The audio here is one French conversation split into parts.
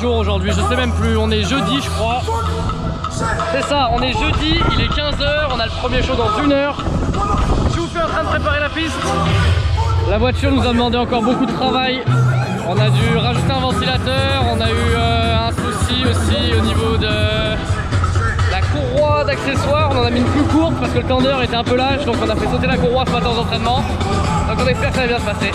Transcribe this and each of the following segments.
jour aujourd'hui? Je sais même plus, on est jeudi je crois. C'est ça, on est jeudi, il est 15 h, on a le premier show dans 1 heure. Je vous fais en train de préparer la piste. La voiture nous a demandé encore beaucoup de travail. On a dû rajouter un ventilateur, on a eu un souci aussi au niveau de la courroie d'accessoires. On en a mis une plus courte parce que le tendeur était un peu lâche, donc on a fait sauter la courroie ce matin aux entraînements. Donc on espère que ça va bien se passer.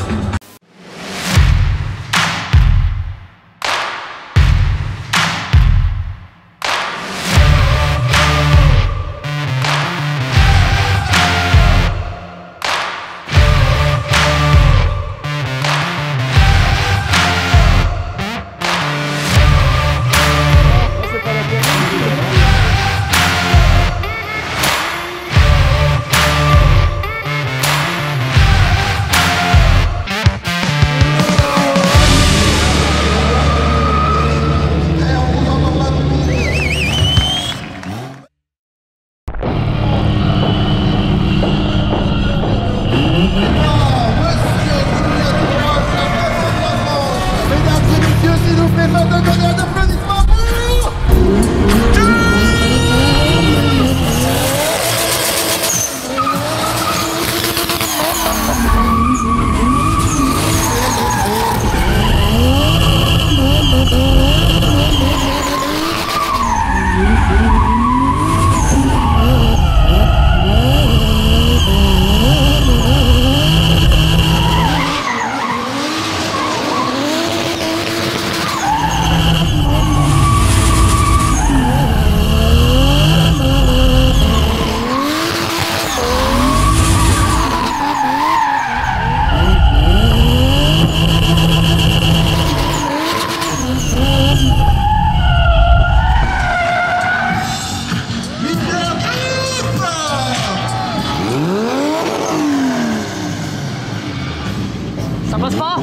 Ça passe pas?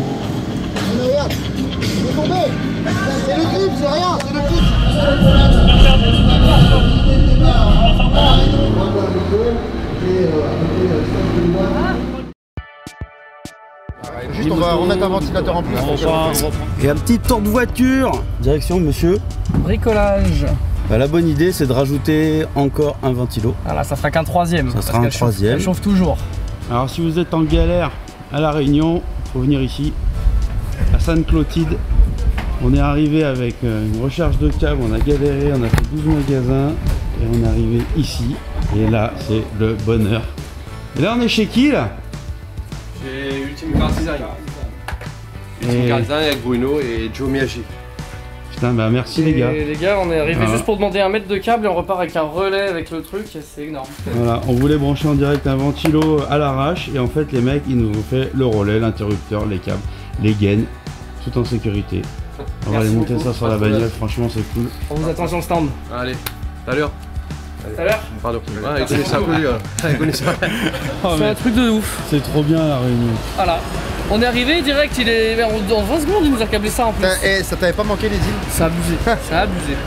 Regarde, il est tombé. C'est le grip, c'est rien, c'est le grip. Juste on va remettre un ventilateur en plus. Et un petit tour de voiture. Direction monsieur. Bricolage. Bah, la bonne idée c'est de rajouter encore un ventilo. Voilà, ça sera qu'un troisième. Ça sera un troisième. Elle chauffe toujours. Alors si vous êtes en galère à La Réunion, il faut venir ici, à Sainte-Clotilde. On est arrivé avec une recharge de câble, on a galéré, on a fait 12 magasins et on est arrivé ici. Et là, c'est le bonheur. Et là, on est chez qui là? Chez Ultime Car Design. Ultime Car Design avec Bruno et Joe Miyagi. Putain, bah merci les gars. Et les gars, on est arrivé juste pour demander 1 mètre de câble et on repart avec un relais avec le truc, c'est énorme. Voilà, on voulait brancher en direct un ventilo à l'arrache et en fait les mecs ils nous ont fait le relais, l'interrupteur, les câbles, les gaines, tout en sécurité. On va aller monter ça sur la bagnole, franchement c'est cool. On vous attend sur le stand. Allez, tout à l'heure. Tout à l'heure. Pardon. Ah, il connaît ça un peu lui. Il connaît ça. C'est un truc de ouf. C'est trop bien la Réunion. Voilà. On est arrivé direct, il est en 20 secondes il nous a câblé ça en plus. Et ça t'avait pas manqué les îles? C'est abusé, c'est abusé.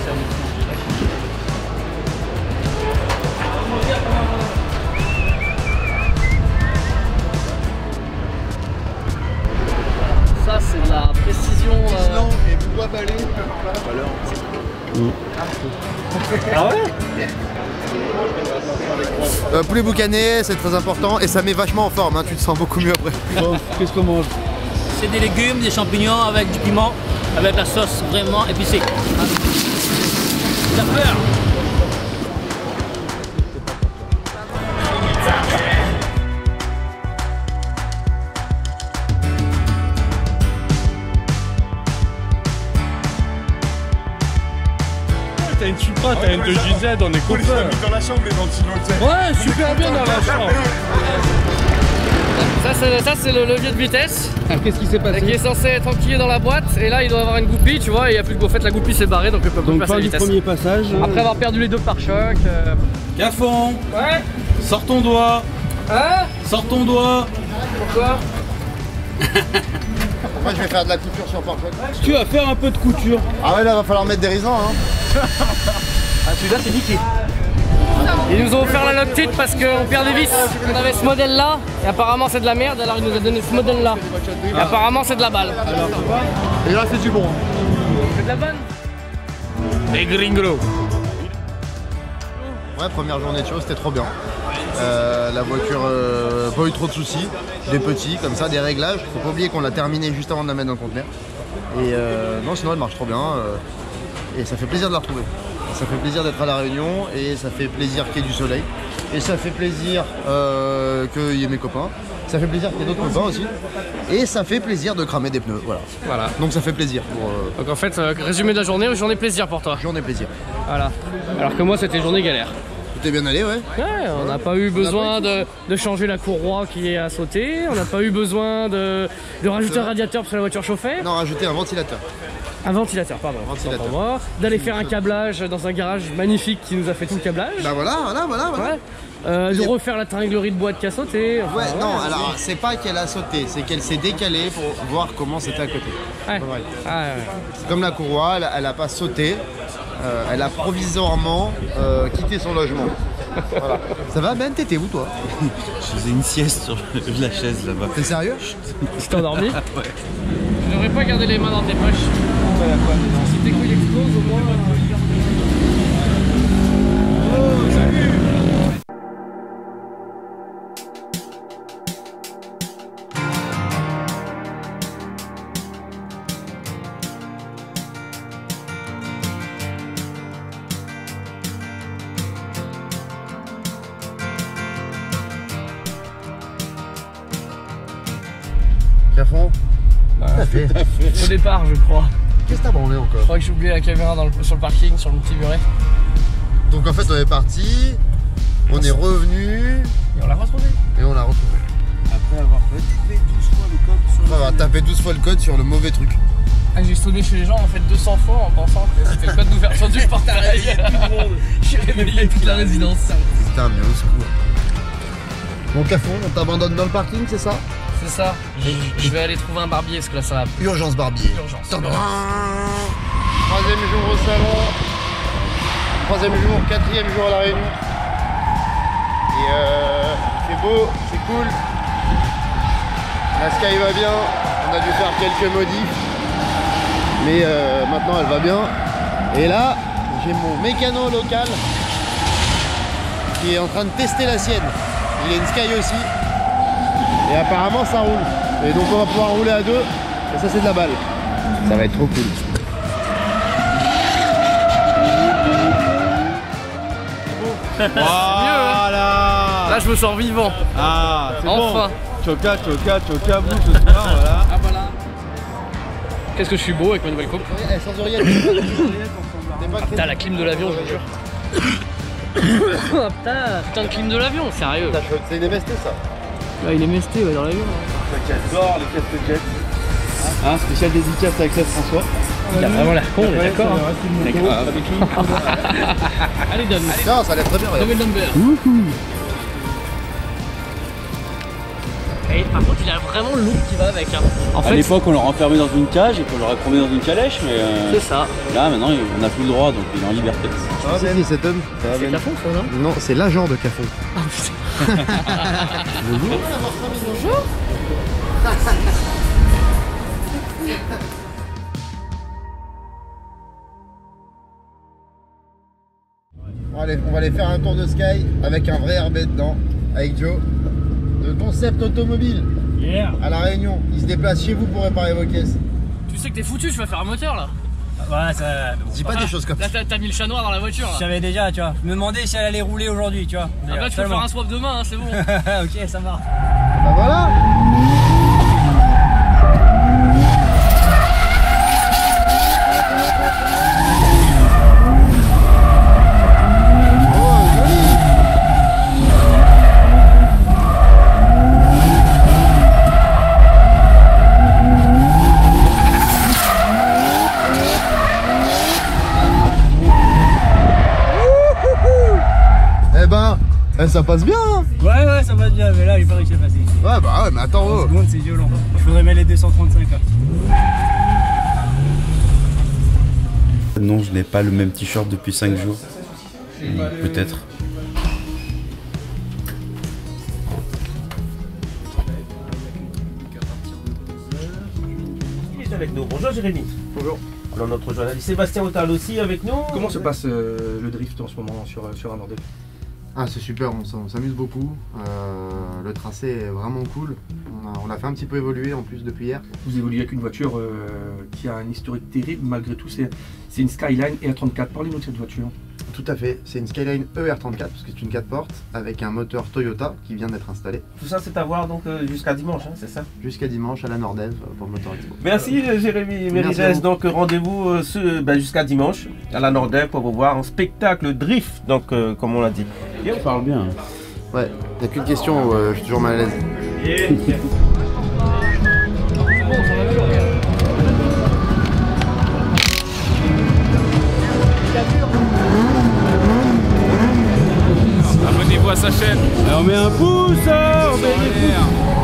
Ça c'est de la précision. Et bois balai. Ah ouais? Poulet boucané, c'est très important et ça met vachement en forme, hein, tu te sens beaucoup mieux après. Bon, qu'est-ce qu'on mange? C'est des légumes, des champignons avec du piment, avec la sauce vraiment épicée. Ça peur. T'as une Supra, t'as une 2JZ, on est copains. On les a mis dans la chambre, les ventilos. Ouais, super bien dans la chambre. Ça c'est le levier de vitesse. Qu'est-ce qui s'est passé? Qui est censé être enquillé dans la boîte et là il doit avoir une goupille, tu vois, et il n'y a plus de en fait la goupille s'est barrée donc on peut plus passer la vitesse. Premier passage. Après avoir perdu les deux pare-chocs. Gafon. Ouais. Sors ton doigt. Hein? Sors ton doigt. Pourquoi? Moi je vais faire de la couture sur pare-choc. Tu vas faire un peu de couture. Ah ouais là va falloir mettre des raisins hein. Ah celui-là c'est niqué. Ils nous ont offert la Loctite parce qu'on perd des vis. On avait ce modèle là et apparemment c'est de la merde, alors il nous a donné ce modèle là. Et apparemment c'est de la balle. Et là c'est du bon. La vanne. Les gringos. Ouais, première journée de show, c'était trop bien. La voiture, pas eu trop de soucis, des petits comme ça, des réglages. Faut pas oublier qu'on l'a terminé juste avant de la mettre dans le conteneur. Et non, sinon elle marche trop bien et ça fait plaisir de la retrouver. Ça fait plaisir d'être à La Réunion et ça fait plaisir qu'il y ait du soleil. Et ça fait plaisir qu'il y ait mes copains. Ça fait plaisir qu'il y ait d'autres copains aussi. Et ça fait plaisir de cramer des pneus, voilà. Voilà. Donc ça fait plaisir pour... Donc en fait, résumé de la journée plaisir pour toi. Journée plaisir. Voilà. Alors que moi, c'était journée galère. Tout est bien allé, ouais. Ouais, on n'a pas eu besoin de changer la courroie qui est à sauter. On n'a pas eu besoin de rajouter un radiateur parce que la voiture chauffait. Non, rajouter un ventilateur. Un ventilateur, pardon. Ventilateur. Autant pour moi. D'aller faire un câblage dans un garage magnifique qui nous a fait tout le câblage. Bah voilà. Ouais. De refaire la tringlerie de boîte qui a sauté. Enfin, Ouais, non, alors c'est pas qu'elle a sauté, c'est qu'elle s'est décalée pour voir comment c'était à côté. Ouais. Ouais. Ah, ouais. C'est comme la courroie, elle a pas sauté, elle a provisoirement quitté son logement. Voilà. Ça va Ben, t'étais où toi? Je faisais une sieste sur la chaise là-bas. T'es sérieux? Tu t'es endormi? Ouais. Je devrais pas garder les mains dans tes poches. Si tes couilles explosent, au moins. Oh, salut! Cafon? T'as fait. Au départ, je crois. Qu'est-ce que t'as branlé encore? Je crois que j'ai oublié la caméra sur le parking, sur le petit muret. Donc en fait on est parti, on est revenu Et on l'a retrouvé. et on l'a retrouvé. Après avoir tapé 12 fois le code sur On va taper 12 fois le code sur le mauvais truc. Ah, j'ai sonné chez les gens en fait 200 fois en pensant que c'était le code d'ouverture du portail. J'ai réveillé toute la résidence. Putain, mais au secours. Bon Cafon, on t'abandonne dans le parking, c'est ça? C'est ça. Je vais aller trouver un barbier parce que là ça va. Urgence barbier. Urgence. Tadam. Troisième jour au salon. Troisième jour, quatrième jour à La Réunion. Et c'est beau, c'est cool. La Sky va bien. On a dû faire quelques modifs. Mais maintenant elle va bien. Et là, j'ai mon mécano local qui est en train de tester la sienne. Il a une Sky aussi. Et apparemment ça roule. Et donc on va pouvoir rouler à deux. Et ça c'est de la balle. Ça va être trop cool. Voilà. Là je me sens vivant. Ah, c'est Enfin. bon. Choca, bouh ce soir, voilà. Ah voilà. Qu'est-ce que je suis beau avec ma nouvelle coupe. Sans oreillette. Putain, la clim de l'avion, je vous jure. Oh, putain de clim de l'avion, sérieux. C'est une MST ça. Là, il est mesté dans l'avion. J'adore les casques jet. Hein, spécial dédicace avec Claude François. Il a vraiment l'air con, on est d'accord. Allez, donne. Non, ça a l'air très bien. Donne le number. Et par contre, il a vraiment le look qui va avec. Hein. En À fait, l'époque, on l'aurait enfermé dans une cage et qu'on l'aurait promené dans une calèche, mais c'est ça. là, maintenant, on n'a plus le droit, donc il est en liberté. Ça va Ben, cet homme? Ça va C'est Ben? Cafon, ça, non? Non, c'est l'agent de Cafon. Ah putain. Bonjour. Bonjour. On va aller faire un tour de Sky avec un vrai RB dedans, avec Joe, de Concept Automobile à La Réunion. Il se déplace chez vous pour réparer vos caisses. Tu sais que t'es foutu, tu vas faire un moteur là. Voilà, ça. Dis pas des choses comme ça. Là, t'as mis le chat noir dans la voiture. Je Là. savais déjà, tu vois. Je me demandais si elle allait rouler aujourd'hui, tu vois. Après, tu peux faire un swap demain, hein, c'est bon. Ok, ça marche. Bah voilà. Ça passe bien hein. Ouais, ça passe bien, mais là, il paraît que c'est passé. Ouais, bah ouais, mais attends, oh. Seconde, c'est violent. Il faudrait mettre les 235 là. Non, je n'ai pas le même t-shirt depuis 5 jours. Peut-être. Il est avec nous. Bonjour Jérémy. Bonjour. Alors, notre journaliste Sébastien Otal aussi avec nous. Comment se passe le drift en ce moment sur un Nordec? Ah, c'est super, on s'amuse beaucoup. Le tracé est vraiment cool. On l'a fait un petit peu évoluer en plus depuis hier. Vous évoluez avec une voiture qui a un historique terrible, malgré tout, c'est une Skyline ER34. Parlez-nous de cette voiture. Tout à fait, c'est une Skyline ER34 parce que c'est une 4 portes avec un moteur Toyota qui vient d'être installé. Tout ça, c'est à voir donc jusqu'à dimanche, hein, c'est ça? Jusqu'à dimanche à la Nordev pour le Motor Expo. Merci Jérémy Mérigès. Donc rendez-vous jusqu'à dimanche à la Nordev pour vous voir un spectacle drift, donc comme on l'a dit. Tu parles bien. Ouais, il n'y a qu'une question, je suis toujours mal à l'aise. Abonnez-vous à sa chaîne. Alors, on met un pouce, on met des pouces.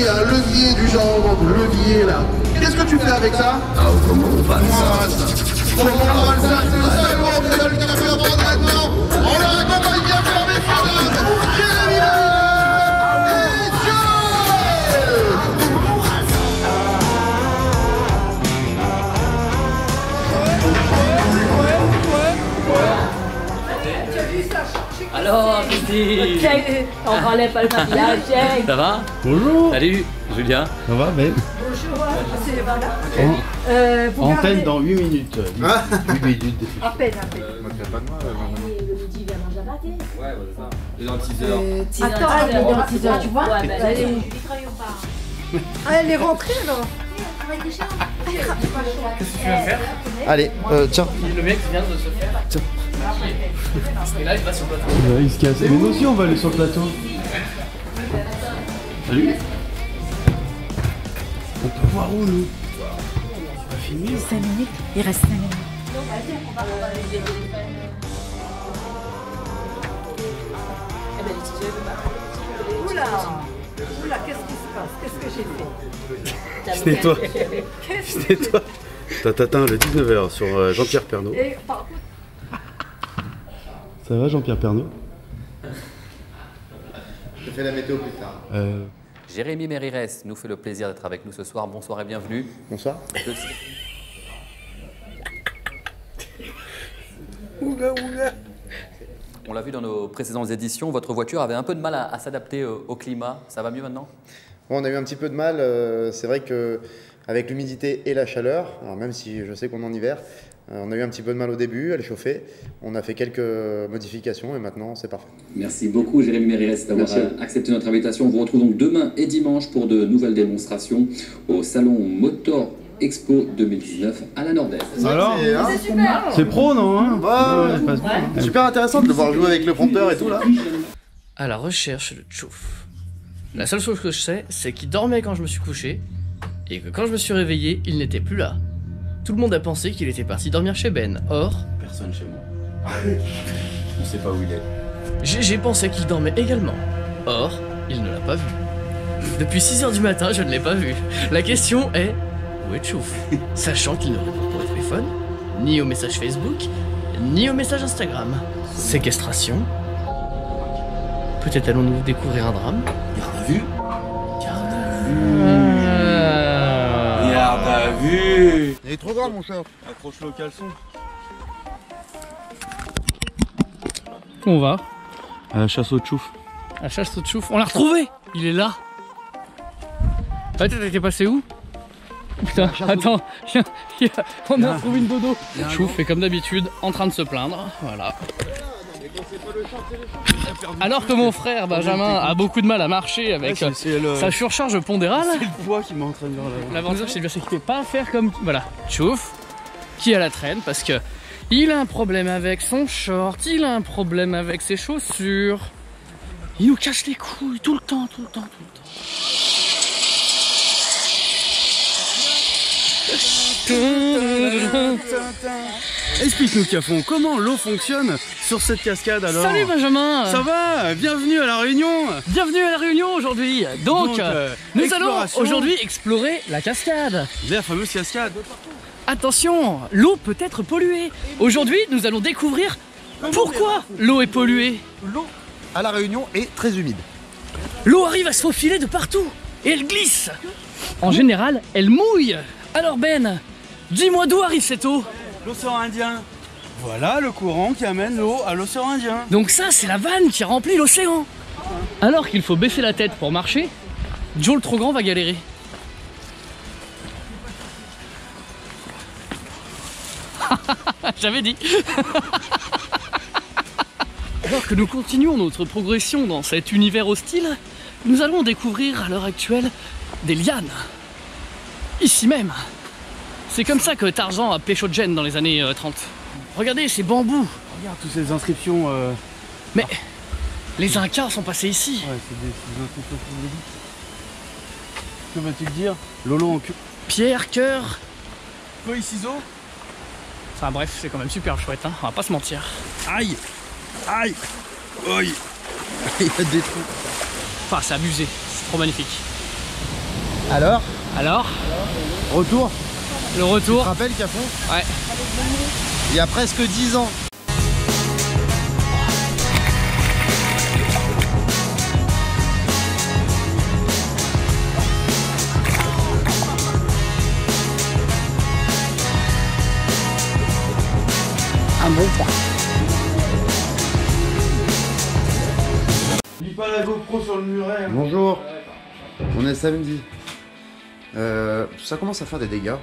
un levier du genre levier là. Qu'est-ce que tu fais avec ça? Ah, comment on va ça? Comment on va ça? C'est le seul mot que le café maintenant. On leur accompagne bien pour mes fans. Jérémy Alors, Christine, on enlève pas le maquillage, check. ça va? Bonjour. Salut, Julien. Ça va, Ben? Bonjour, c'est voilà. Vous Antenne gardez... dans 8 minutes. 8 minutes. À peine, à peine. Le midi, il vient manger à pâté. Ouais, voilà ça. Et dans 6 heures. Attends, elle est dans 6 heures, tu vois? Ouais, bah, Elle est où? Julie travaille ou pas? Ah, elle est rentrée, alors? Qu'est-ce que tu viens de faire? Allez, tiens. Le mec vient de se faire. Et là, il va sur le plateau. Il se casse. Mais nous aussi, on va aller sur le plateau. Salut. On peut voir où, nous? On va filmer. 5 minutes, il reste 5 minutes. Oula! Oula, qu'est-ce qui se passe? Qu'est-ce que j'ai fait? C'était toi. C'était toi. T'atteins le 19h sur Jean-Pierre Pernaut. Et, par contre, Ça va, Jean-Pierre Pernaut? Je fais la météo plus tard. Jérémy Mérigès nous fait le plaisir d'être avec nous ce soir. Bonsoir et bienvenue. Bonsoir. On l'a vu dans nos précédentes éditions, votre voiture avait un peu de mal à s'adapter au climat. Ça va mieux maintenant? Bon, on a eu un petit peu de mal. C'est vrai qu'avec l'humidité et la chaleur, alors même si je sais qu'on est en hiver, on a eu un petit peu de mal au début à les chauffer. On a fait quelques modifications et maintenant c'est parfait. Merci beaucoup Jérémy Mérires d'avoir accepté notre invitation. On vous retrouve donc demain et dimanche pour de nouvelles démonstrations au salon Motor Expo 2019 à la Nord-Est. Alors, C'est super. c'est pro, non hein? Ouais. Super intéressant de le voir jouer avec le prompteur et tout là. À la recherche de Tchouf. La seule chose que je sais, c'est qu'il dormait quand je me suis couché, et que quand je me suis réveillé, il n'était plus là. Tout le monde a pensé qu'il était parti dormir chez Ben. Or, Personne chez moi. On sait pas où il est. j'ai pensé qu'il dormait également. Or, il ne l'a pas vu. Depuis 6 h du matin, je ne l'ai pas vu. La question est, où est Tchouf? Sachant qu'il ne répond pas au téléphone, ni aux messages Facebook, ni aux messages Instagram. Séquestration. Peut-être allons-nous découvrir un drame. Garde à vue. Garde à vue. Il est trop grand mon chat. Accroche-le au caleçon. On va À la chasse au tchouf. à la chasse au Tchouf. On l'a retrouvé. Il est là. Ah, t'étais passé où? Putain, attends, on a trouvé une dodo. Tchouf est comme d'habitude en train de se plaindre. Voilà. Alors que mon frère Benjamin a beaucoup de mal à marcher avec sa surcharge pondérale. C'est le poids qui m'entraîne vers là. L'avantage c'est bien c'est qu'il ne peut pas faire comme... Voilà, Tchouf, qui a la traîne parce que il a un problème avec son short, il a un problème avec ses chaussures. Il nous cache les couilles tout le temps. Explique-nous Cafon, comment l'eau fonctionne sur cette cascade alors? Salut Benjamin. Ça va? Bienvenue à la Réunion. Bienvenue à la Réunion aujourd'hui. Donc nous allons exploration. aujourd'hui explorer la cascade. La fameuse cascade. Attention, l'eau peut être polluée. Aujourd'hui, nous allons découvrir pourquoi l'eau est polluée. L'eau à la Réunion est très humide. L'eau arrive à se faufiler de partout et elle glisse. En général, elle mouille. Alors Ben, dis-moi d'où arrive cette eau? L'océan Indien. Voilà le courant qui amène l'eau à l'océan Indien. Donc ça, c'est la vanne qui remplit l'océan. Alors qu'il faut baisser la tête pour marcher, Joe le trop grand va galérer. J'avais dit. Alors que nous continuons notre progression dans cet univers hostile, nous allons découvrir à l'heure actuelle des lianes. Ici même. C'est comme ça que Tarzan a pécho Jen dans les années 30. Regardez ces bambous. Regarde toutes ces inscriptions. Mais les Incas sont passés ici. Ouais, c'est des inscriptions phonologiques. Que vas-tu dire? Lolo en cul. Pierre, cœur. Feuille, ciseaux. Enfin bref, c'est quand même super chouette, hein, on va pas se mentir. Aïe. Aïe. Aïe. Il y a des trous. Enfin, c'est abusé, c'est trop magnifique. Alors, Retour. Le retour. tu te rappelles Cafon? Ouais. Il y a presque 10 ans. Un bon point. Lis pas la GoPro sur le muret. Hein. Bonjour, on est samedi. Ça commence à faire des dégâts.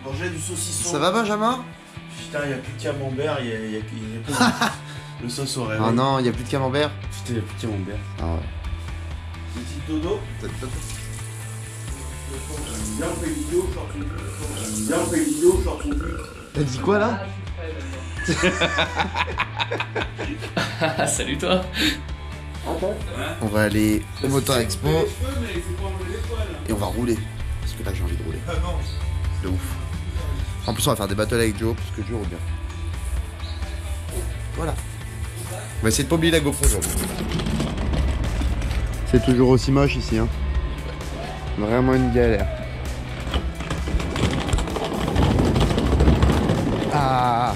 Manger du saucisson. Ça va Benjamin? Putain, il n'y a plus de camembert, il y a que le sauce au réveil. Ah non, il n'y a plus de camembert. Putain, il n'y a plus de camembert. Ah ouais. Petit dodo. Viens, on fait une vidéo, sors ton cul. Viens, on fait une vidéo, sors ton cul. T'as dit quoi là? Salut toi. On va aller au Motor Expo et on va rouler. Parce que là j'ai envie de rouler. De ouf. En plus on va faire des battles avec Joe parce que Joe roule bien. Voilà. On va essayer de pas oublier la GoPro aujourd'hui. C'est toujours aussi moche ici hein. Vraiment une galère. Ah,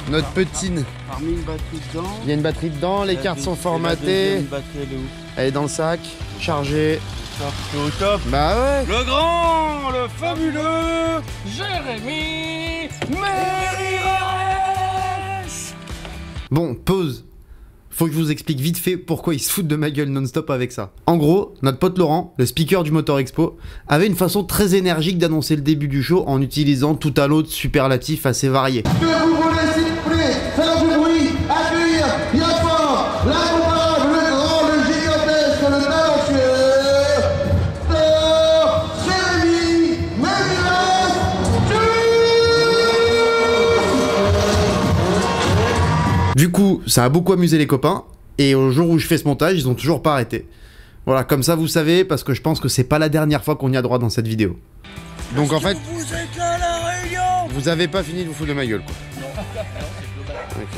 notre petine. Parmi une batterie dedans. Il y a une batterie dedans, les cartes sont formatées. Elle est dans le sac, chargée. C'est au top. Bah ouais. Le grand, le fabuleux Jérémy Mérires. Bon, pause. Faut que je vous explique vite fait pourquoi ils se foutent de ma gueule non-stop avec ça. En gros, notre pote Laurent, le speaker du Motor Expo, avait une façon très énergique d'annoncer le début du show en utilisant tout un lot de superlatifs assez variés. Que vous voulez, s'il vous plaît, faire du bruit, accueillir, Yafar, l'incomparable, le grand, le gigantesque, le talentueux, Jérémy Méliès. Du coup, ça a beaucoup amusé les copains, et au jour où je fais ce montage, ils ont toujours pas arrêté. Voilà, comme ça vous savez, parce que je pense que c'est pas la dernière fois qu'on y a droit dans cette vidéo. Donc en fait, Vous êtes là à la Réunion. vous avez pas fini de vous foutre de ma gueule, quoi. Ok.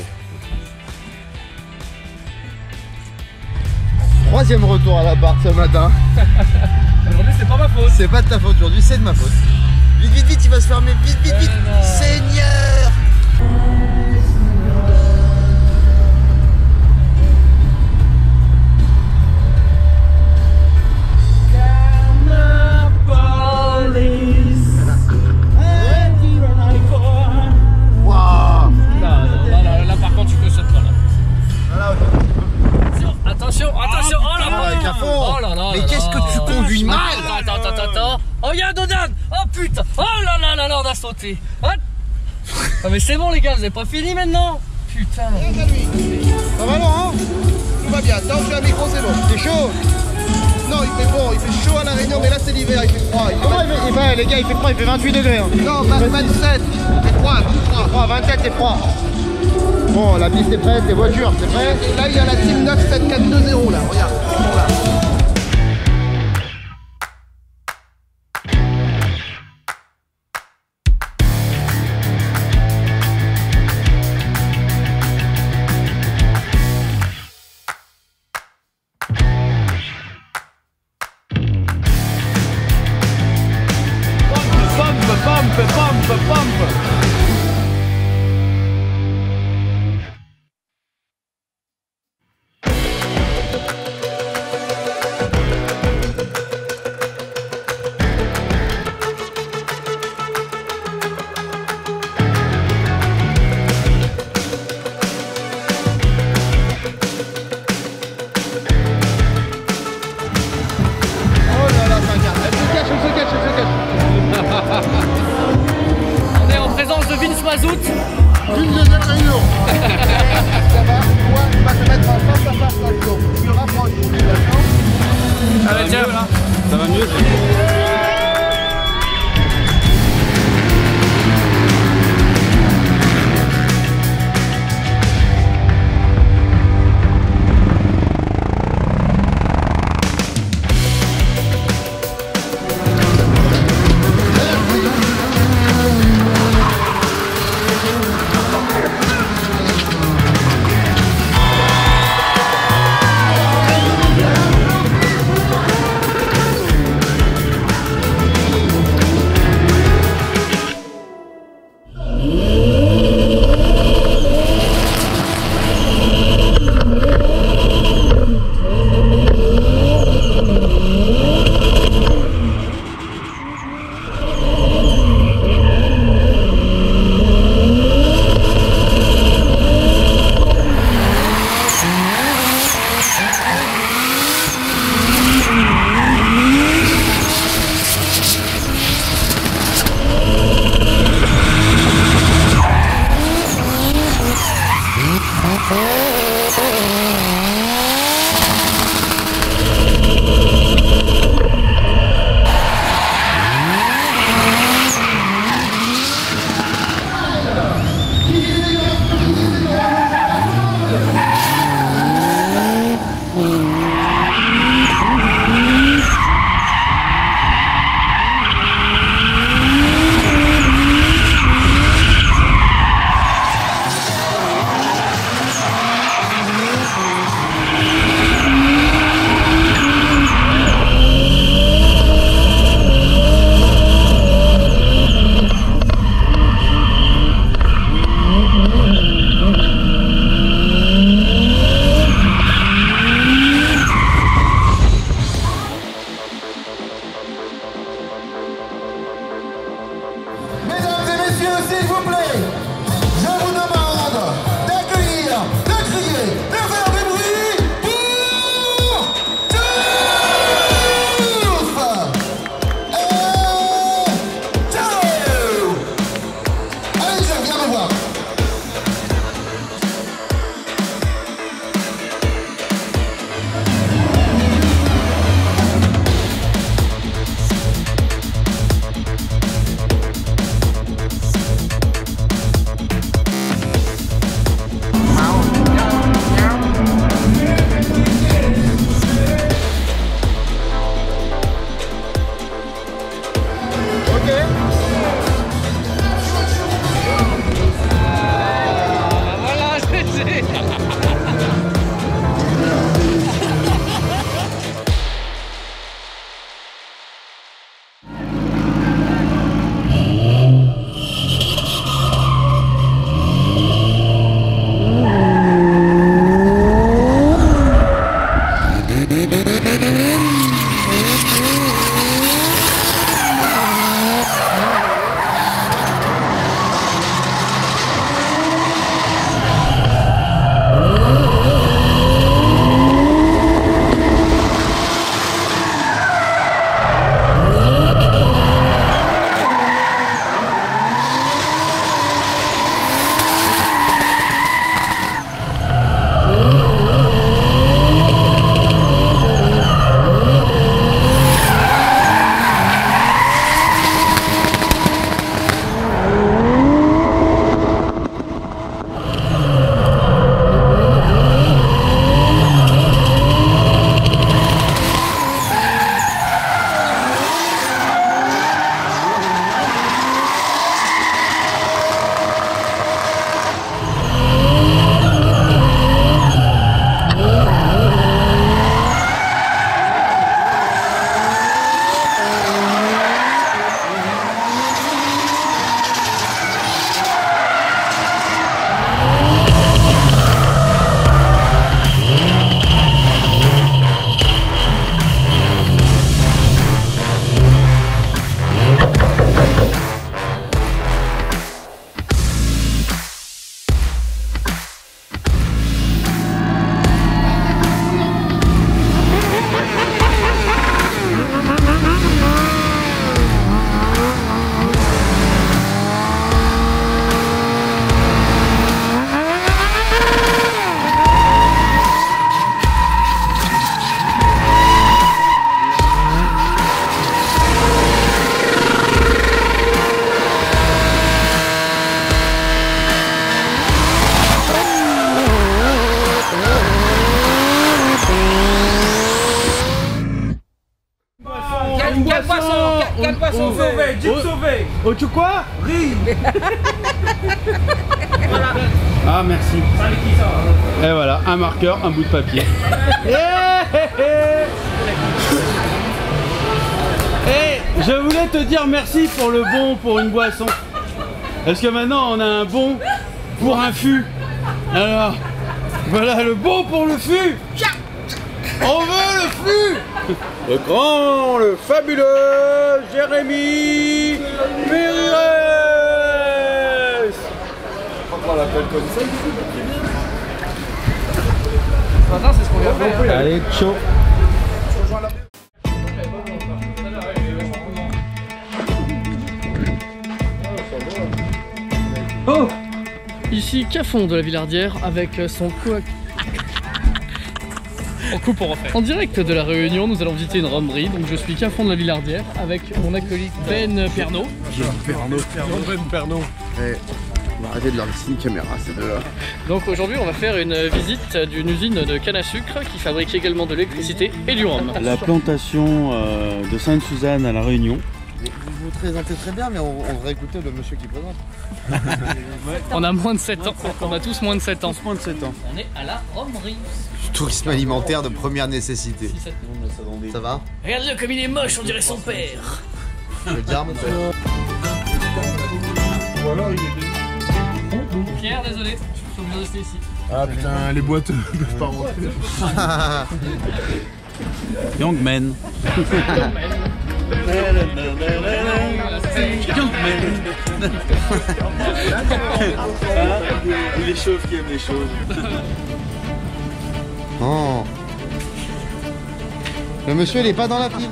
Troisième retour à l'appart ce matin. Aujourd'hui, c'est pas ma faute. C'est pas de ta faute aujourd'hui, c'est de ma faute. Vite, vite, vite, il va se fermer. Vite, vite, vite. Seigneur. Là, par contre, tu peux sauter pas là. Attention, attention, oh là là, oh là là. Mais qu'est-ce que tu conduis mal? Attends. Oh, y'a un Dodan. Oh putain. Oh là là, on a sauté. Ah mais c'est bon les gars, vous avez pas fini maintenant? Putain. Ça va Laurent? Tout va bien, tant que j'ai un micro c'est bon. C'est chaud? Non, il fait bon, il fait chaud à la Réunion, mais là c'est l'hiver, il fait froid. Les gars, il fait froid, il fait 28 degrés. Hein. Non, 27, c'est froid, 27 c'est froid. Bon, la piste est prête, les voitures, c'est prêt? Et là, il y a la Team Nox 7420 là, regarde, ils sont là. On est en présence de Vince Mazout. Une deuxième réunion. Ça va, toi, tu vas te mettre en face à face là, tu te rapproches. Ça va mieux là. Ça va mieux. Quel poisson sauvé? Jeep sauvé. Oh, tu quoi? Riz. Voilà. Ah, merci. Et voilà, un marqueur, un bout de papier. Et je voulais te dire merci pour le bon pour une boisson. Parce que maintenant on a un bon pour un fût. Alors, voilà le bon pour le fût. On veut le fût. Le grand, le fabuleux Jérémy Mérires. On l'appelle comme ça. Ce matin, c'est ce qu'on vient faire. Allez, chaud. Oh, ici Cafon de la Villardière avec son on coupe, on refait. En direct de la Réunion, nous allons visiter une romerie. Donc je suis Cafon de la Villardière avec mon acolyte Ben Pernot. Ben Pernot. On va arrêter de leur laisser une caméra, c'est de là. Donc aujourd'hui on va faire une visite d'une usine de canne à sucre qui fabrique également de l'électricité et du rhum. La plantation de Sainte-Suzanne à la Réunion. Vous vous présentez très bien, mais on devrait écouter le monsieur qui présente. On a moins de 7 ans, on a tous moins de 7 ans. Moins de 7 ans. On est à la romerie. Tourisme alimentaire de première nécessité. Ça va? Regarde-le comme il est moche, on dirait son père. Je veux dire, monsieur. Voilà, il est... Pierre, désolé, je suis obligé de rester ici. Ah putain, les boîtes peuvent pas rentrer. Youngman. Les chauves qui aiment les chauves. Oh. Le monsieur, il est pas dans la pile.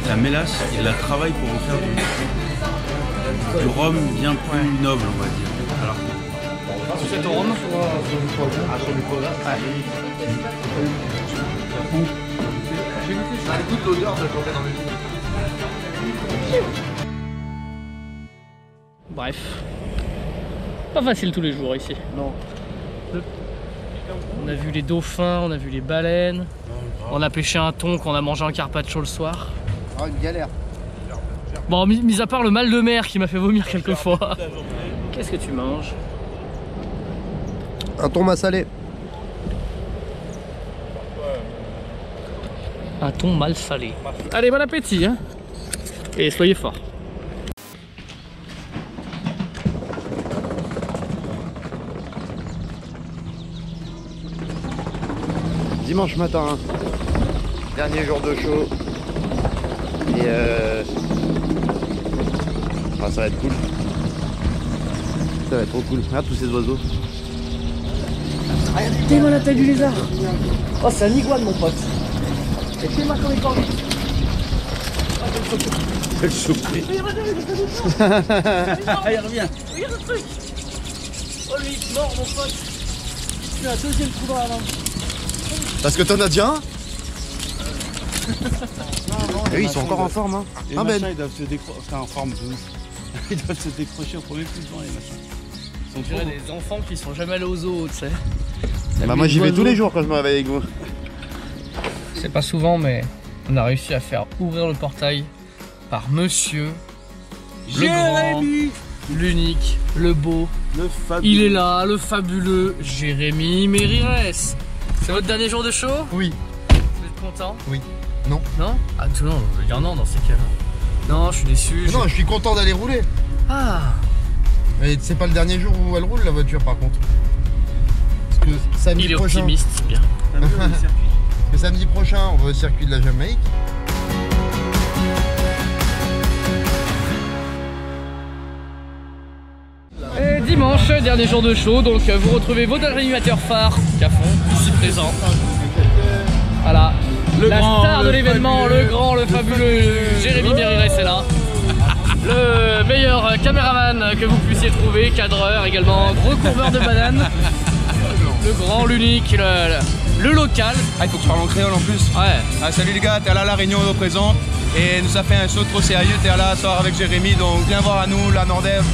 La mélasse, elle a travail pour en faire du rhum bien plus noble, on va dire. Alors, tu fais ton rhum? Écoute l'odeur de quand t'es dans le lit. Bref, pas facile tous les jours ici. Non. On a vu les dauphins, on a vu les baleines. On a pêché un thon qu'on a mangé un carpaccio le soir. Ah, une galère. Bon, mis à part le mal de mer qui m'a fait vomir quelques fois. Qu'est-ce que tu manges? Un thon salé. Un thon mal salé. Allez, bon appétit, hein. Et soyez forts. Dimanche matin, dernier jour de show. Et ah, ça va être cool. Ça va être trop cool. Regarde tous ces oiseaux. Regardez-moi la taille du lézard. Oh, c'est un iguane, mon pote. Et fais-moi comme il corne. Quel choupé. Il revient. Regarde le truc. Oh, lui, il est mort, mon pote. Il fait un deuxième trou dans la langue. Parce que t'en as déjà un. Et oui, ils sont encore en forme, hein. Les machins, ils doivent se décrocher. Enfin, en forme de ouf. Ils doivent se décrocher au premier coup de vent, les machins. On dirait des enfants qui sont jamais allés aux zoos, tu sais. Bah, moi, j'y vais tous les jours quand je me réveille avec vous. C'est pas souvent, mais on a réussi à faire ouvrir le portail par monsieur Jérémy, l'unique, le beau, le fabuleux. Il est là, le fabuleux Jérémy Mérires. C'est votre dernier jour de show? Oui. Vous êtes content? Oui. Non. Non? Ah tout non, je veux dire non dans ces cas-là. Non, je suis déçu. Non, je suis content d'aller rouler. Ah. Mais c'est pas le dernier jour où elle roule la voiture par contre. Parce que samedi il est prochain. Optimiste, c'est bien. Parce que samedi prochain, on va au circuit de la Jamaïque. Et dimanche, dernier jour de show, donc vous retrouvez vos animateurs phares à fond, ici présents. Voilà, la star de l'événement, le grand, le fabuleux Jérémy Mérires est là. Le meilleur caméraman que vous puissiez trouver, cadreur également, gros courbeur de bananes. Le grand, l'unique, le local. Ah, il faut que tu parles en créole en plus. Ouais. Ah, salut les gars, t'es là à La Réunion, on représente. Et nous a fait un show trop sérieux, t'es là ce soir avec Jérémy, donc viens voir à nous, la Nordève.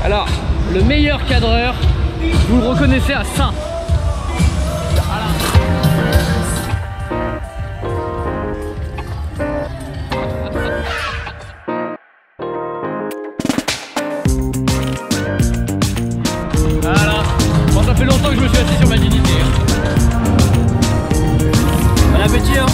Alors, le meilleur cadreur, vous le reconnaissez à ça. Voilà. Bon, ça fait longtemps que je me suis assis sur ma dignité. Bon appétit, hein.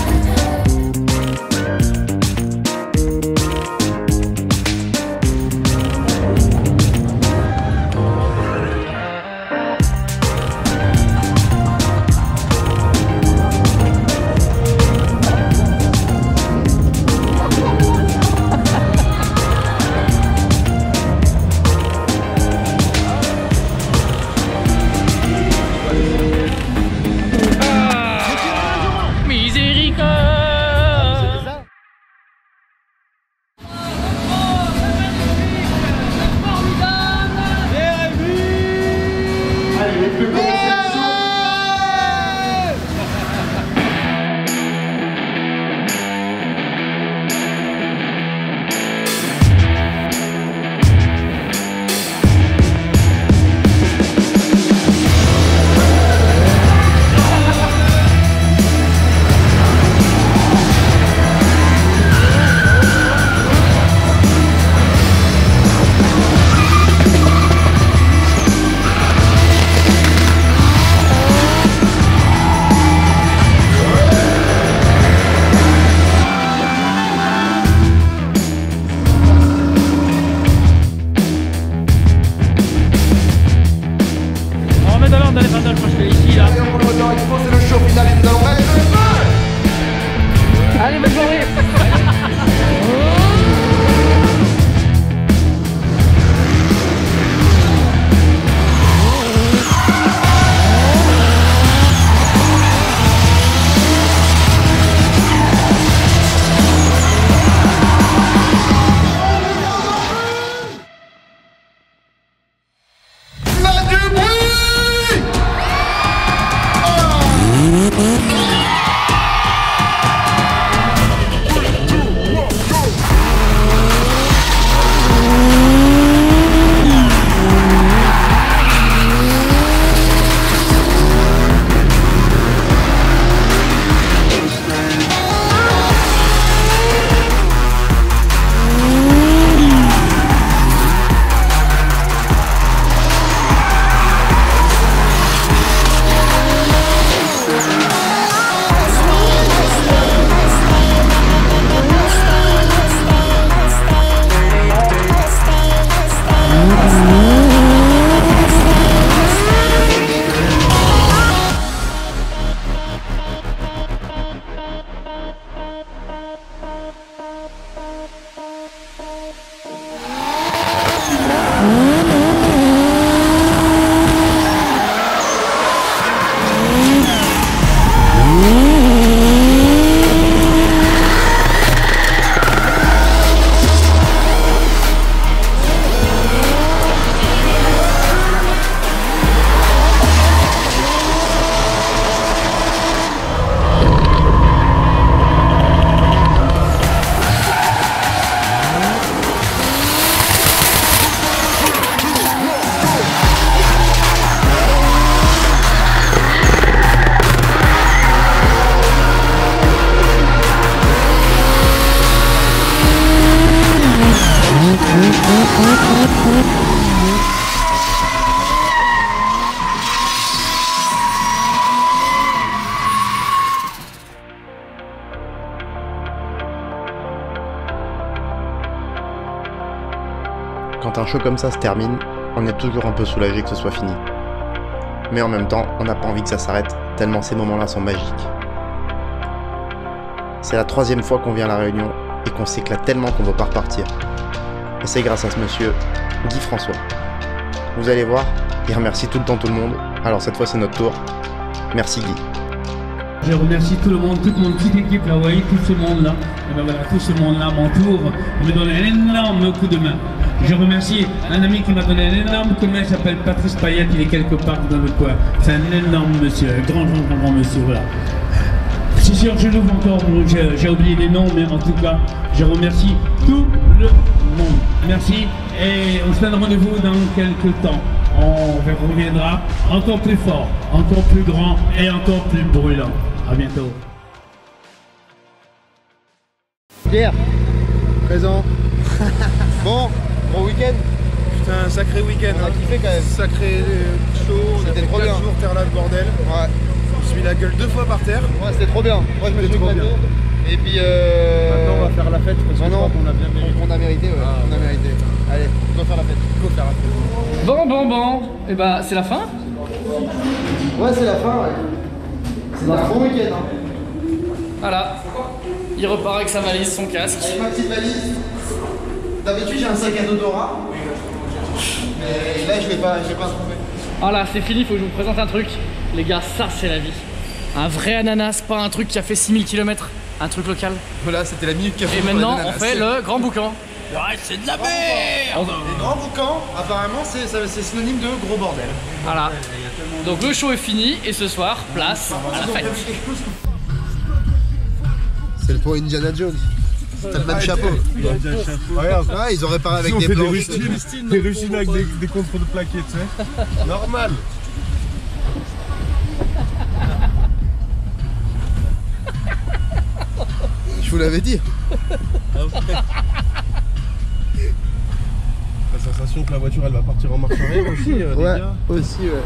quand un show comme ça se termine, on est toujours un peu soulagé que ce soit fini. Mais en même temps, on n'a pas envie que ça s'arrête, tellement ces moments-là sont magiques. C'est la 3e fois qu'on vient à La Réunion et qu'on s'éclate tellement qu'on ne veut pas repartir. Et c'est grâce à ce monsieur, Guy François. Vous allez voir, il remercie tout le temps tout le monde, alors cette fois c'est notre tour. Merci Guy. Je remercie tout le monde, toute mon petite équipe là, vous voyez, tout ce monde-là. Et ben voilà, tout ce monde-là m'entoure, me donne un énorme coup de main. Je remercie un ami qui m'a donné un énorme coup de main, il s'appelle Patrice Payette, il est quelque part dans le coin. C'est un énorme monsieur, un grand monsieur, voilà. C'est sûr, je l'ouvre encore, j'ai oublié les noms, mais en tout cas, je remercie tout le monde. Merci, et on se donne rendez-vous dans quelques temps. On reviendra encore plus fort, encore plus grand et encore plus brûlant. À bientôt. Pierre, présent. Bon week-end. Putain, un sacré week-end. On a kiffé quand même. Sacré chaud, on a fait 4 jours terre là le bordel. Ouais. Je me suis mis la gueule 2 fois par terre. Ouais, c'était trop bien. Moi je me suis éclaté. Et puis maintenant on va faire la fête parce qu'on a bien mérité. On a mérité, ouais. On a mérité. Allez, on va faire la fête. Go faire la fête. Bon. Et bah c'est la fin. Ouais, c'est la fin, ouais. C'est un bon week-end, hein. Voilà. Il repart avec sa valise, son casque. Avec ma petite valise. D'habitude j'ai un sac à dos Dora. Mais là je l'ai pas trouvé. Voilà, c'est fini, faut que je vous présente un truc. Les gars, ça c'est la vie. Un vrai ananas, pas un truc qui a fait 6000 km. Un truc local. Voilà, c'était la minute café. Et maintenant on fait le grand boucan. Ouais, c'est de la merde. Les grands boucans, apparemment c'est synonyme de gros bordel. Voilà. Donc le show est fini et ce soir, place à la fête. C'est le point Indiana Jones. T'as le même chapeau. Regarde. Ouais, ils ont réparé avec des planches. Des rustines avec des contres de plaquettes, tu sais. Normal. Je vous l'avais dit. La sensation que la voiture elle va partir en marche arrière aussi, les ouais, gars. aussi, ouais.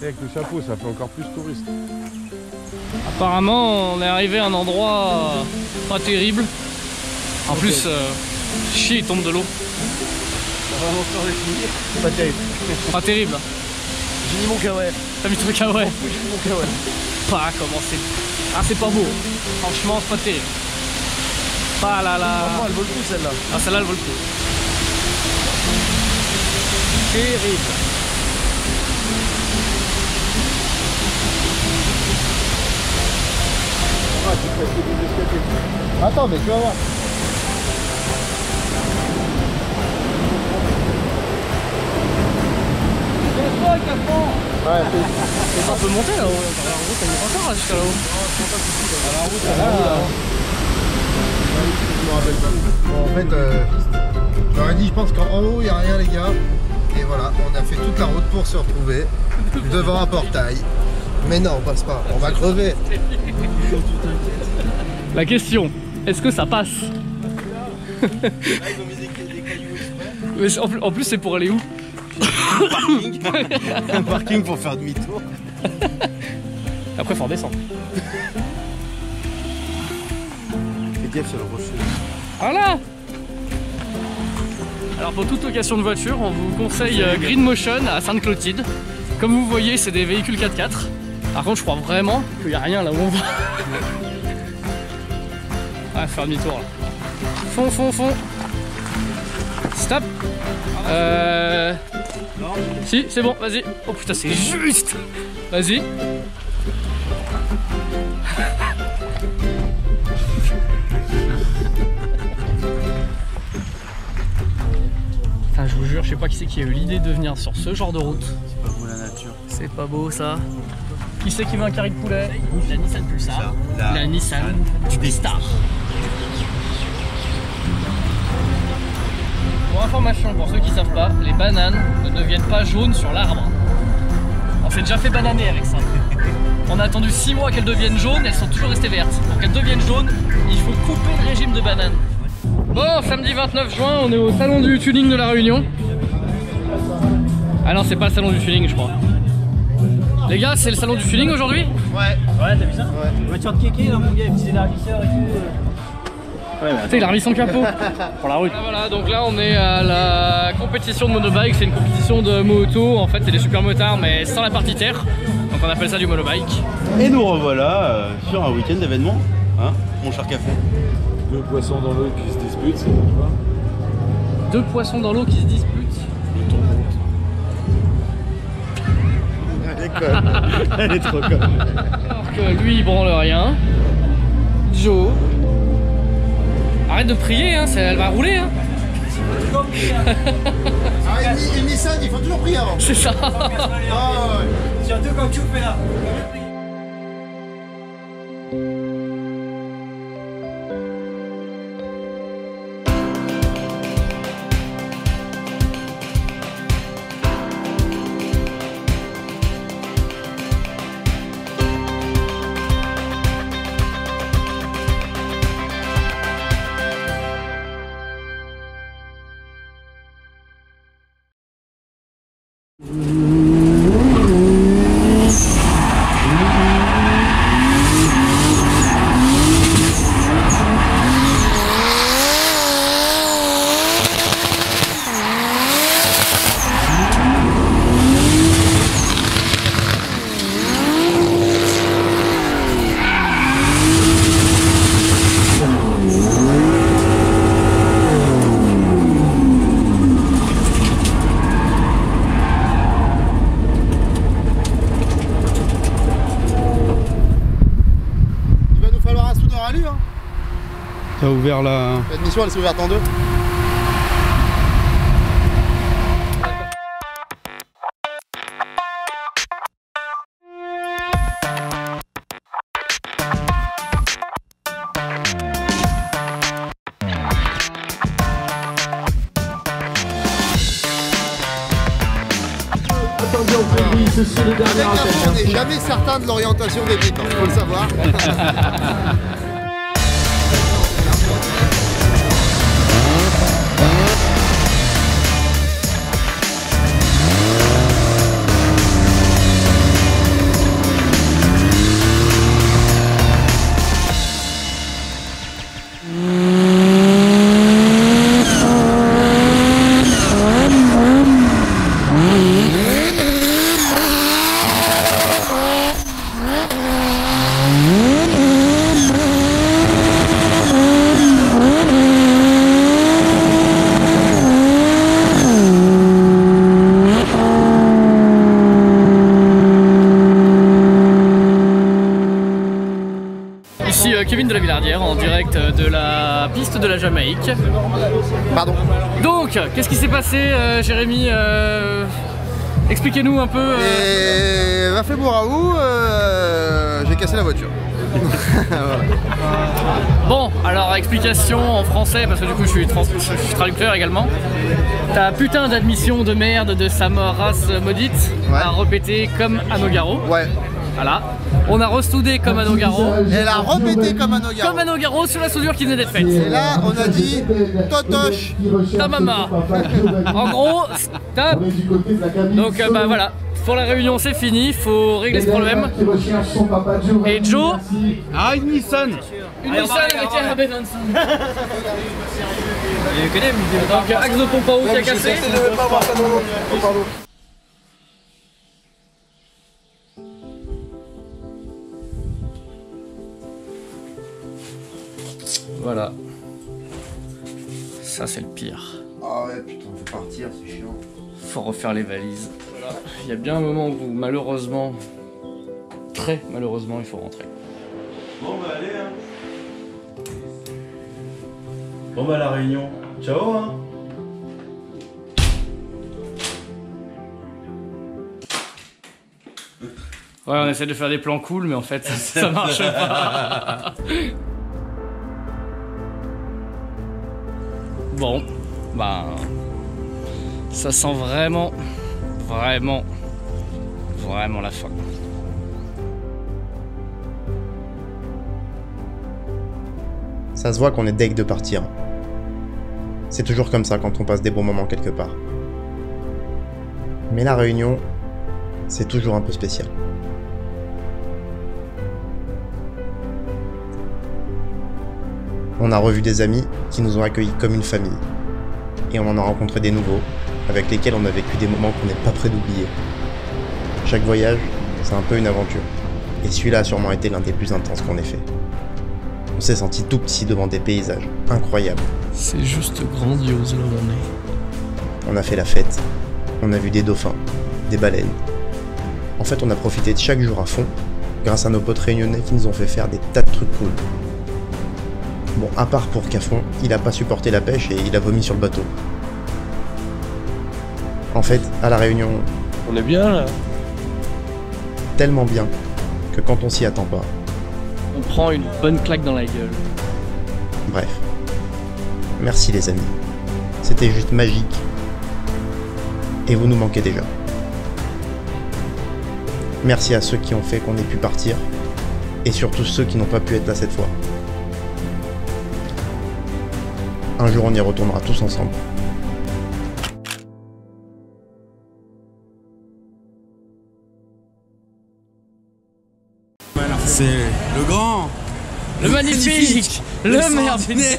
Et avec le chapeau, ça fait encore plus touriste. Apparemment, on est arrivé à un endroit pas terrible. En plus, chier, il tombe de l'eau. Pas terrible. Pas terrible. J'ai mis mon kawaii. T'as mis ton kawaii? J'ai mis mon kawaii. Pas comment c'est. Ah, c'est pas beau. Franchement, c'est pas terrible. Pas là là. Franchement, elle vaut le coup celle-là. Ah, celle-là, elle vaut le coup. Terrible. Ah, tu peux essayer des escaliers. Attends, mais tu vas voir. Ouais, on peut monter là-haut. La route, elle est encore jusqu'à là-haut. La route, bon, en fait, j'aurais dit, je pense qu'en haut, il n'y a rien, les gars. Et voilà, on a fait toute la route pour se retrouver devant un portail. Mais non, on passe pas, on va crever. La question, est-ce que ça passe? Mais en plus, c'est pour aller où? Un parking pour faire demi-tour. Après, faut redescendre. Fais gaffe sur le rocher. Voilà. Alors pour toute location de voiture, on vous conseille Green Motion à Sainte-Clotilde. Comme vous voyez, c'est des véhicules 4x4. Par contre, je crois vraiment qu'il n'y a rien là où on va. Ah, faire demi-tour là. Fond. Stop. Si, c'est bon, vas-y. Oh putain, c'est juste. Vas-y. Enfin, je vous jure, je sais pas qui c'est qui a eu l'idée de venir sur ce genre de route. C'est pas beau la nature. C'est pas beau ça. Qui c'est qui veut un carré de poulet? La Nissan Pulsar. La Nissan Star. Pour information, pour ceux qui savent pas, les bananes ne deviennent pas jaunes sur l'arbre. On s'est déjà fait bananer avec ça. On a attendu 6 mois qu'elles deviennent jaunes, elles sont toujours restées vertes. Pour qu'elles deviennent jaunes, il faut couper le régime de banane. Bon, samedi 29 juin, on est au salon du tuning de la Réunion. Ah non, c'est pas le salon du tuning, je crois. Les gars, c'est le salon du tuning aujourd'hui? Ouais. Ouais, t'as vu ça? Ouais. Voiture de kéké, là, mon gars, petits élargisseurs et tout. Ouais, bah, il a remis son capot pour la route. Ah, voilà, donc là on est à la compétition de monobike. C'est une compétition de moto. En fait, c'est des super motards, mais sans la partie terre. Donc on appelle ça du monobike. Et nous revoilà sur un week-end d'événements, hein, mon cher café. 2 poissons dans l'eau qui se disputent, ça marche pas. 2 poissons dans l'eau qui se disputent. Elle est conne. Elle est trop conne. Alors que lui il branle rien. Joe. Arrête de prier, hein, elle va rouler. Hein. Ah, une Nissan, il faut toujours prier avant. C'est ça. Ah, ouais. Surtout quand tu fais là. Ça a ouvert la... L'admission elle s'est ouverte en deux. On n'est jamais certain de l'orientation des bits, il faut le savoir. Ici Kevin de la Villardière en direct de la piste de la Jamaïque. Pardon. Donc, qu'est-ce qui s'est passé, Jérémy? Expliquez-nous un peu. Vafé Bouraou, j'ai cassé la voiture. Voilà. Bon, alors explication en français, parce que du coup je suis traducteur également. Ta putain d'admission de merde de sa race maudite a répété comme à Nogaro. Ouais. Voilà. On a restoudé comme à Nogaro. Elle a repété comme à Nogaro. Comme à Nogaro sur la soudure qui venait d'être faite. Et là, on a dit Totoche ta maman. En gros, stop. Donc bah voilà. Pour la réunion c'est fini, faut régler ce problème. Et Joe. Ah, une Nissan. Une Nissan avec un B25. Donc axe de pompe à eau qui a cassé. Voilà. Ça c'est le pire. Ah ouais putain, faut partir, c'est chiant. Faut refaire les valises. Voilà. Il y a bien un moment où malheureusement, très malheureusement, il faut rentrer. Bon bah allez hein. Bon bah la réunion. Ciao hein. Ouais, on essaie de faire des plans cool, mais en fait, ça marche pas. Bon, bah, ça sent vraiment la fin. Ça se voit qu'on est deg de partir. C'est toujours comme ça quand on passe des bons moments quelque part. Mais la Réunion, c'est toujours un peu spécial. On a revu des amis qui nous ont accueillis comme une famille. Et on en a rencontré des nouveaux, avec lesquels on a vécu des moments qu'on n'est pas prêt d'oublier. Chaque voyage, c'est un peu une aventure. Et celui-là a sûrement été l'un des plus intenses qu'on ait fait. On s'est senti tout petit devant des paysages incroyables. C'est juste grandiose là où on est. On a fait la fête, on a vu des dauphins, des baleines. En fait, on a profité de chaque jour à fond, grâce à nos potes réunionnais qui nous ont fait faire des tas de trucs cool. Bon, à part pour Cafon, il a pas supporté la pêche et il a vomi sur le bateau. En fait, à la Réunion... On est bien là. Tellement bien que quand on s'y attend pas... On prend une bonne claque dans la gueule. Bref. Merci les amis. C'était juste magique. Et vous nous manquez déjà. Merci à ceux qui ont fait qu'on ait pu partir. Et surtout ceux qui n'ont pas pu être là cette fois. Un jour on y retournera tous ensemble. C'est le grand, le magnifique, le merveilleux,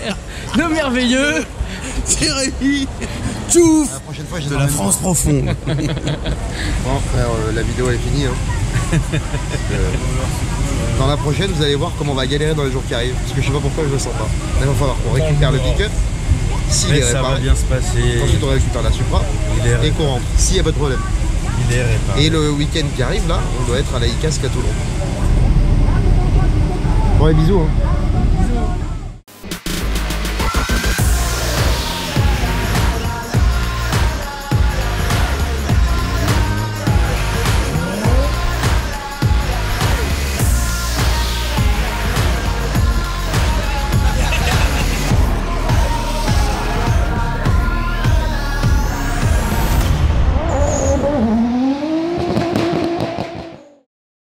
le merveilleux, Jérémy Tchouf la prochaine fois, de la France profonde. Bon, la vidéo est finie. Hein. Dans la prochaine, vous allez voir comment on va galérer dans les jours qui arrivent. Parce que je sais pas pourquoi je le sens pas. Il va falloir qu'on récupère le pick-up. S'il est réparé, ça va bien se passer. Ensuite, on récupère la Supra et qu'on rentre. S'il n'y a pas de problème. Il est réparé. Et le week-end qui arrive, là, on doit être à la ICASC à Toulon. Bon, et bisous. Hein.